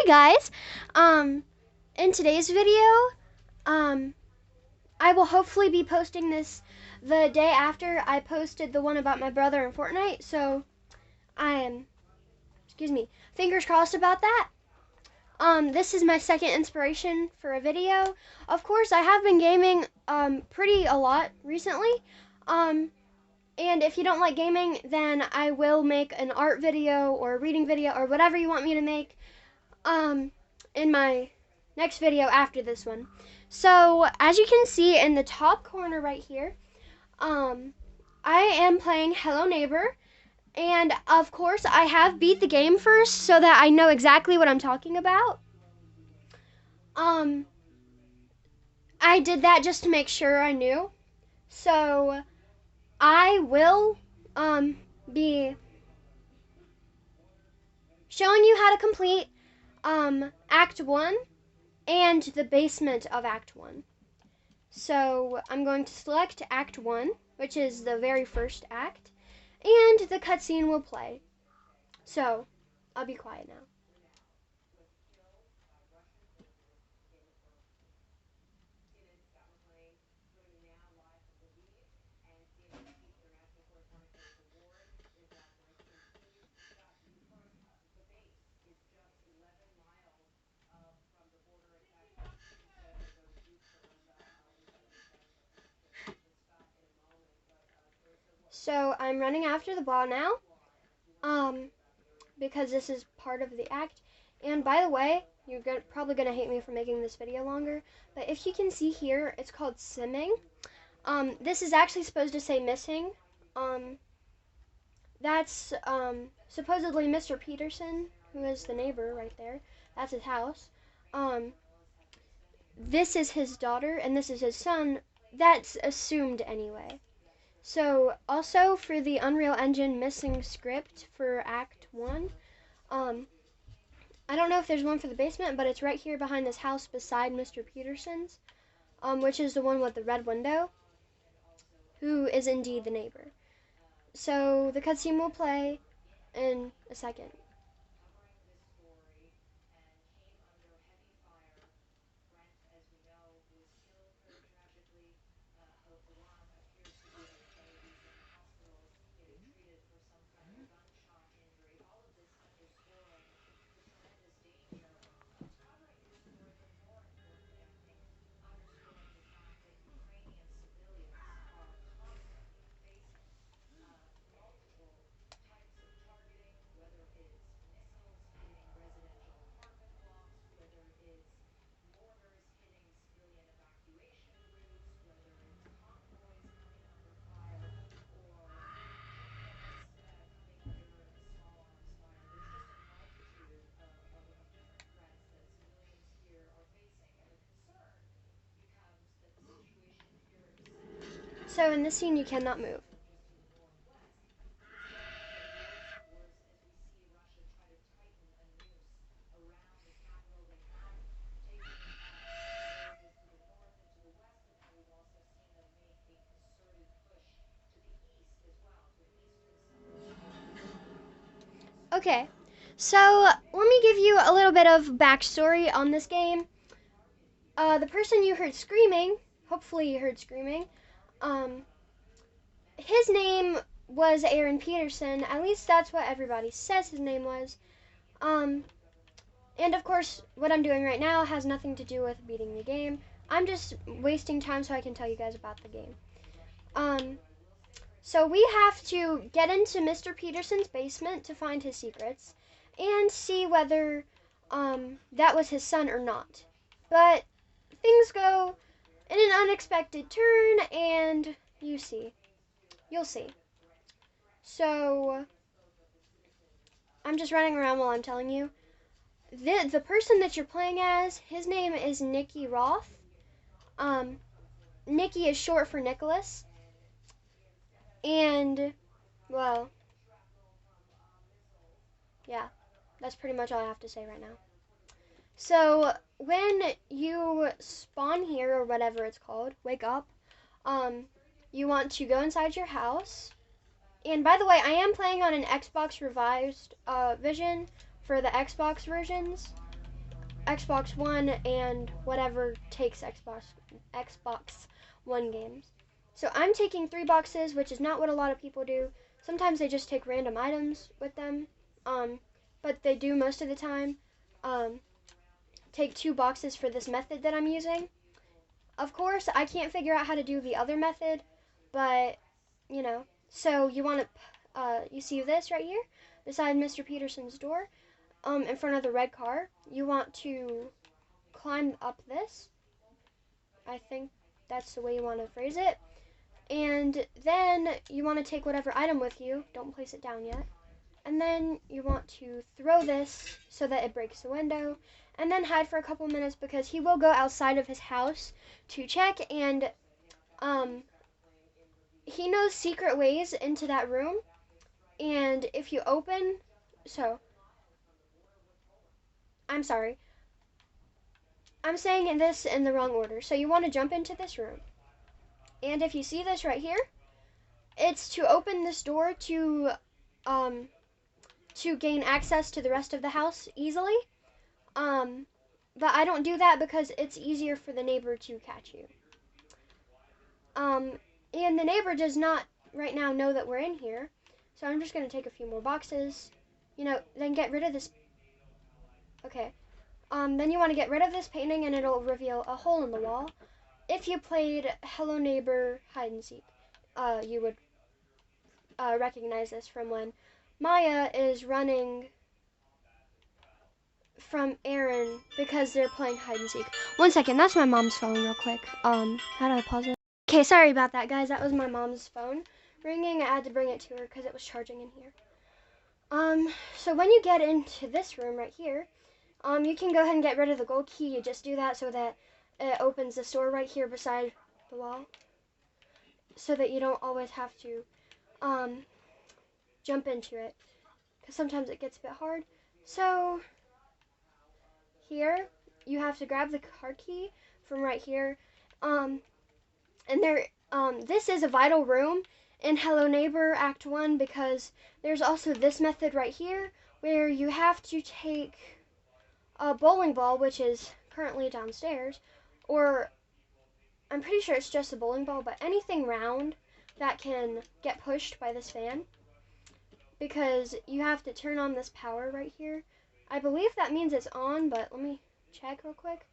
guys. In today's video, I will hopefully be posting this the day after I posted the one about my brother in Fortnite. So I am, fingers crossed about that. This is my second inspiration for a video. Of course, I have been gaming pretty a lot recently. And if you don't like gaming, then I will make an art video or a reading video or whatever you want me to make in my next video after this one. So as you can see in the top corner right here, I am playing Hello Neighbor. And of course I have beat the game first so that I know exactly what I'm talking about. I did that just to make sure I knew. So I will be showing you how to complete Act 1 and the basement of Act 1. So I'm going to select Act 1, which is the very first act, and the cutscene will play. So I'll be quiet now. So I'm running after the ball now, because this is part of the act. And by the way, you're probably going to hate me for making this video longer, but if you can see here, it's called simming. This is actually supposed to say missing. That's supposedly Mr. Peterson, who is the neighbor right there. That's his house. This is his daughter, and this is his son. That's assumed anyway. So also for the Unreal Engine missing script for Act 1, I don't know if there's one for the basement, but it's right here behind this house beside Mr. Peterson's, which is the one with the red window, who is indeed the neighbor. So the cutscene will play in a second. So in this scene, you cannot move. Okay, so let me give you a little bit of backstory on this game. The person you heard screaming, hopefully you heard screaming, his name was Aaron Peterson. At least that's what everybody says his name was. And of course, what I'm doing right now has nothing to do with beating the game. I'm just wasting time so I can tell you guys about the game. So we have to get into Mr. Peterson's basement to find his secrets and see whether that was his son or not. But things go in an unexpected turn, and you'll see. So I'm just running around while I'm telling you. The person that you're playing as, his name is Nicky Roth. Nicky is short for Nicholas. And, well, yeah, that's pretty much all I have to say right now. So when you spawn here, or whatever it's called, wake up, you want to go inside your house. And by the way, I am playing on an Xbox revised version for the Xbox versions. Xbox One and whatever takes Xbox One games. So I'm taking 3 boxes, which is not what a lot of people do. Sometimes they just take random items with them, but they do most of the time take 2 boxes for this method that I'm using. Of course, I can't figure out how to do the other method, but, you know. So you want to, you see this right here, beside Mr. Peterson's door, in front of the red car. You want to climb up this. I think that's the way you want to phrase it. And then you want to take whatever item with you. Don't place it down yet. And then you want to throw this so that it breaks the window. And then hide for a couple minutes because he will go outside of his house to check. And he knows secret ways into that room. And if you open... So, I'm sorry. I'm saying this in the wrong order. So you want to jump into this room. And if you see this right here, it's to open this door to gain access to the rest of the house easily. But I don't do that because it's easier for the neighbor to catch you. And the neighbor does not right now know that we're in here. So I'm just going to take a few more boxes. You know, then get rid of this. Okay. Then you want to get rid of this painting and it'll reveal a hole in the wall. If you played Hello Neighbor Hide and Seek, you would recognize this from when Maya is running from Aaron because they're playing hide and seek. 1 second, that's my mom's phone real quick. How do I pause it? Okay, sorry about that, guys. That was my mom's phone ringing. I had to bring it to her because it was charging in here. So when you get into this room right here, you can go ahead and get rid of the gold key. You just do that so that it opens the door right here beside the wall, so that you don't always have to jump into it, because sometimes it gets a bit hard. So here you have to grab the car key from right here, and this is a vital room in Hello Neighbor Act 1 because there's also this method right here where you have to take a bowling ball, which is currently downstairs, or I'm pretty sure it's just a bowling ball, but anything round that can get pushed by this fan, because you have to turn on this power right here. I believe that means it's on, but let me check real quick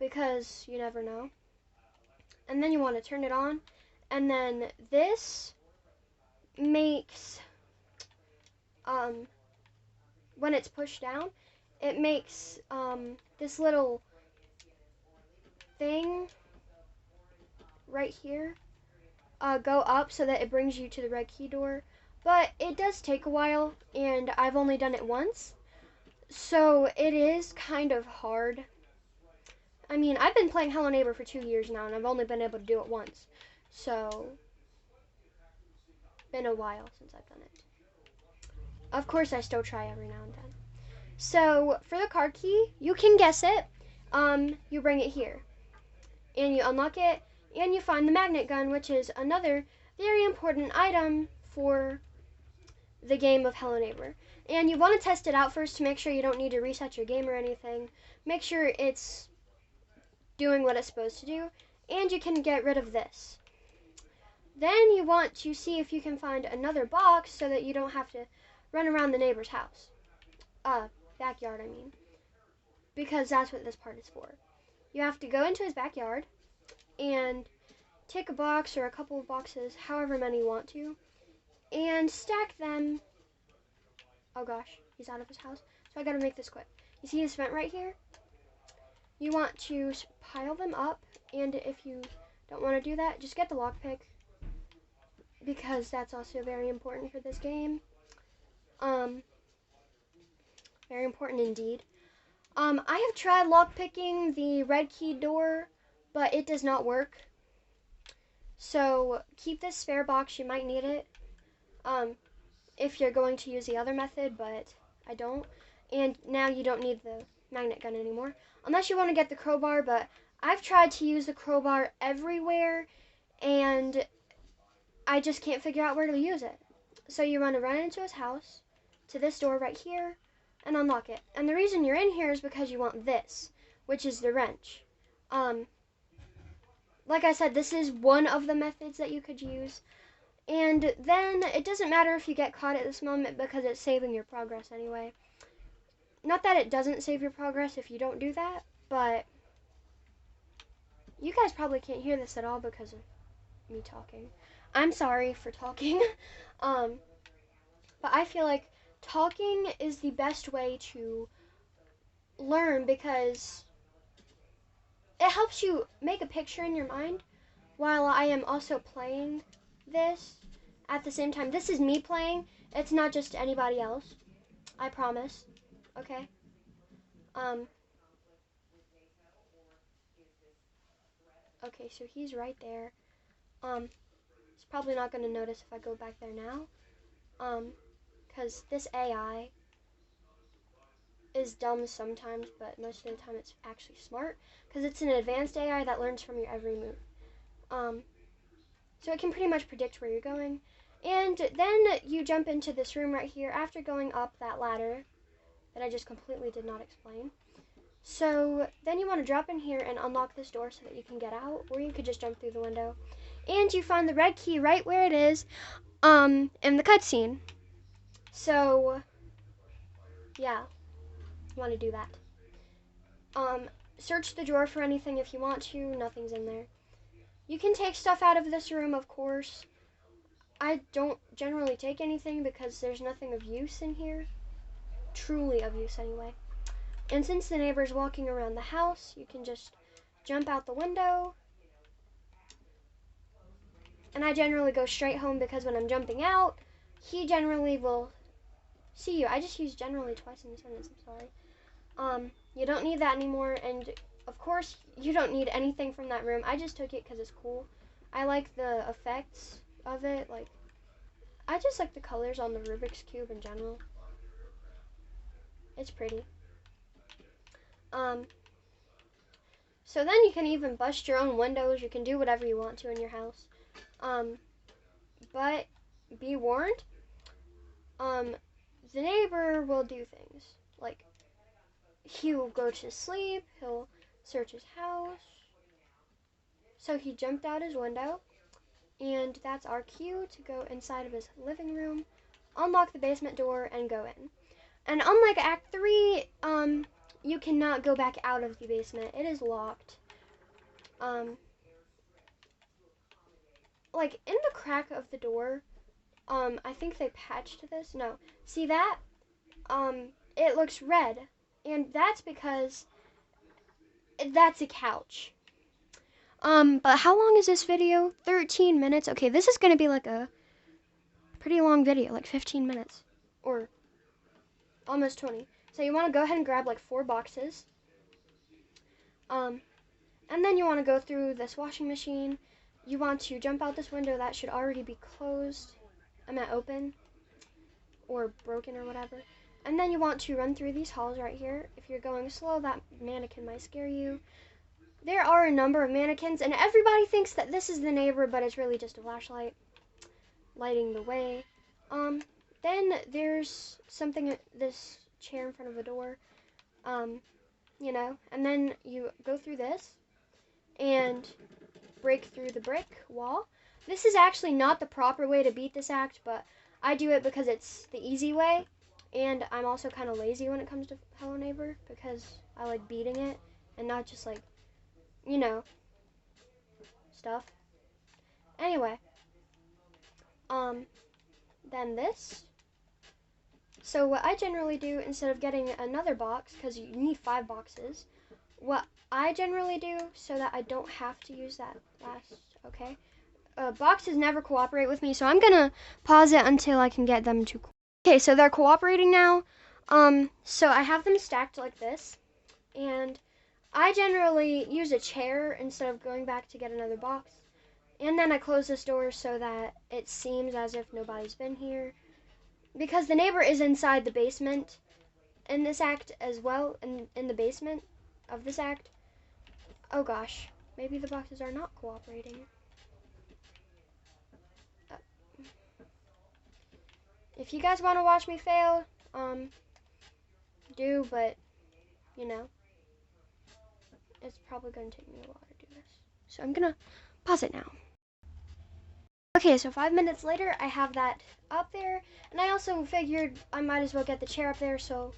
because you never know. And then you want to turn it on, and then this makes, when it's pushed down, it makes this little thing right here go up so that it brings you to the red key door. But it does take a while, and I've only done it once, so it is kind of hard. I mean, I've been playing Hello Neighbor for 2 years now, and I've only been able to do it once. So, been a while since I've done it. Of course, I still try every now and then. So, for the car key, you can guess it. You bring it here, and you unlock it, and you find the magnet gun, which is another very important item for the game of Hello Neighbor. And you want to test it out first to make sure you don't need to reset your game or anything. Make sure it's doing what it's supposed to do, and you can get rid of this. Then you want to see if you can find another box so that you don't have to run around the neighbor's house. Backyard, I mean. Because that's what this part is for. You have to go into his backyard and take a box or a couple of boxes, however many you want to, and stack them. Oh gosh, he's out of his house. So I gotta make this quick. You see his vent right here? You want to pile them up, and if you don't want to do that, just get the lockpick, because that's also very important for this game. Very important indeed. I have tried lockpicking the red key door, but it does not work. So keep this spare box, you might need it if you're going to use the other method, but I don't. And now you don't need the magnet gun anymore, unless you want to get the crowbar, but I've tried to use the crowbar everywhere, and I just can't figure out where to use it. So you want to run into his house, to this door right here, and unlock it. And the reason you're in here is because you want this, which is the wrench. Like I said, this is one of the methods that you could use. And then it doesn't matter if you get caught at this moment because it's saving your progress anyway. Not that it doesn't save your progress if you don't do that, but you guys probably can't hear this at all because of me talking. I'm sorry for talking. But I feel like talking is the best way to learn because it helps you make a picture in your mind while I am also playing this at the same time. This is me playing. It's not just anybody else. I promise. Okay? Okay, so he's right there. He's probably not going to notice if I go back there now. Because this AI is dumb sometimes, but most of the time it's actually smart. Because it's an advanced AI that learns from your every move. So it can pretty much predict where you're going. And then you jump into this room right here after going up that ladder that I just completely did not explain. So then you want to drop in here and unlock this door so that you can get out, or you could just jump through the window. And you find the red key right where it is in the cutscene. So yeah, you want to do that. Search the drawer for anything if you want to. Nothing's in there. You can take stuff out of this room, of course. I don't generally take anything because there's nothing of use in here. Truly of use, anyway. And since the neighbor's walking around the house, you can just jump out the window. And I generally go straight home because when I'm jumping out, he generally will see you. I just used generally twice in the sentence, I'm sorry. You don't need that anymore, and of course, you don't need anything from that room. I just took it because it's cool. I like the effects of it, like, I just like the colors on the Rubik's Cube in general. It's pretty. So then you can even bust your own windows. You can do whatever you want to in your house. But be warned, the neighbor will do things. Like, he'll go to sleep, he'll search his house. So he jumped out his window, and that's our cue to go inside of his living room, unlock the basement door, and go in. And unlike Act 3, you cannot go back out of the basement. It is locked. Like, in the crack of the door, I think they patched this. No. See that? It looks red. And that's because that's a couch. But how long is this video? 13 minutes. Okay, this is going to be like a pretty long video, like 15 minutes. Or almost 20. So you want to go ahead and grab like 4 boxes. And then you want to go through this washing machine. You want to jump out this window that should already be closed. I meant open. Or broken or whatever. And then you want to run through these halls right here. If you're going slow, that mannequin might scare you. There are a number of mannequins, and everybody thinks that this is the neighbor, but it's really just a flashlight lighting the way. Then there's something, this chair in front of the door, you know, and then you go through this and break through the brick wall. This is actually not the proper way to beat this act, but I do it because it's the easy way, and I'm also kind of lazy when it comes to Hello Neighbor because I like beating it and not just like, you know, stuff. Anyway, then this. So what I generally do, instead of getting another box, because you need 5 boxes, what I generally do, so that I don't have to use that last, okay? Boxes never cooperate with me, so I'm gonna pause it until I can get them to. Okay, so they're cooperating now. So I have them stacked like this, and I generally use a chair instead of going back to get another box. And then I close this door so that it seems as if nobody's been here. Because the neighbor is inside the basement in this act as well, in the basement of this act. Oh gosh, maybe the boxes are not cooperating. If you guys want to watch me fail, do, but, you know, it's probably going to take me a while to do this. So I'm going to pause it now. Okay, so 5 minutes later, I have that up there, and I also figured I might as well get the chair up there so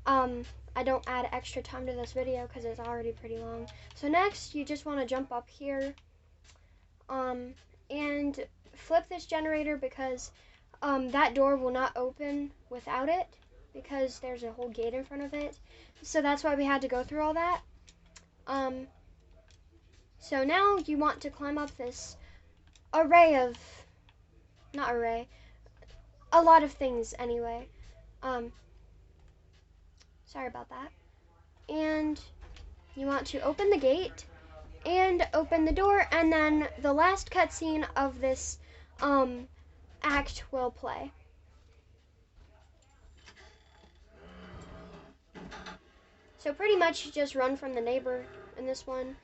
I don't add extra time to this video because it's already pretty long. So next, you just want to jump up here and flip this generator because that door will not open without it because there's a whole gate in front of it. So that's why we had to go through all that. So now you want to climb up this a lot of things anyway. Sorry about that. And you want to open the gate and open the door, and then the last cutscene of this act will play. So pretty much you just run from the neighbor in this one.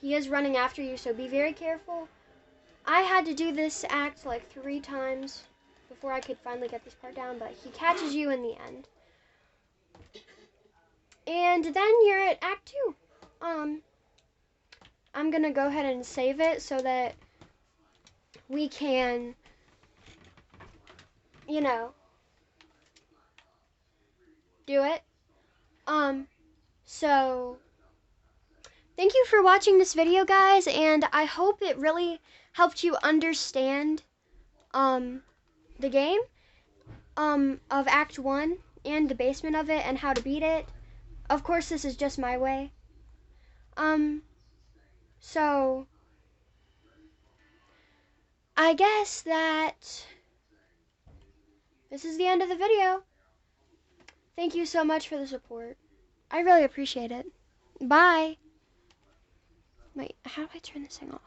He is running after you, so be very careful. I had to do this act like 3 times before I could finally get this part down, but he catches you in the end. And then you're at Act 2. I'm gonna go ahead and save it so that we can, you know, do it. So thank you for watching this video, guys, and I hope it really helped you understand the game of Act 1 and the basement of it and how to beat it. Of course, this is just my way. So I guess that this is the end of the video. Thank you so much for the support. I really appreciate it. Bye. Wait, how do I turn this thing off?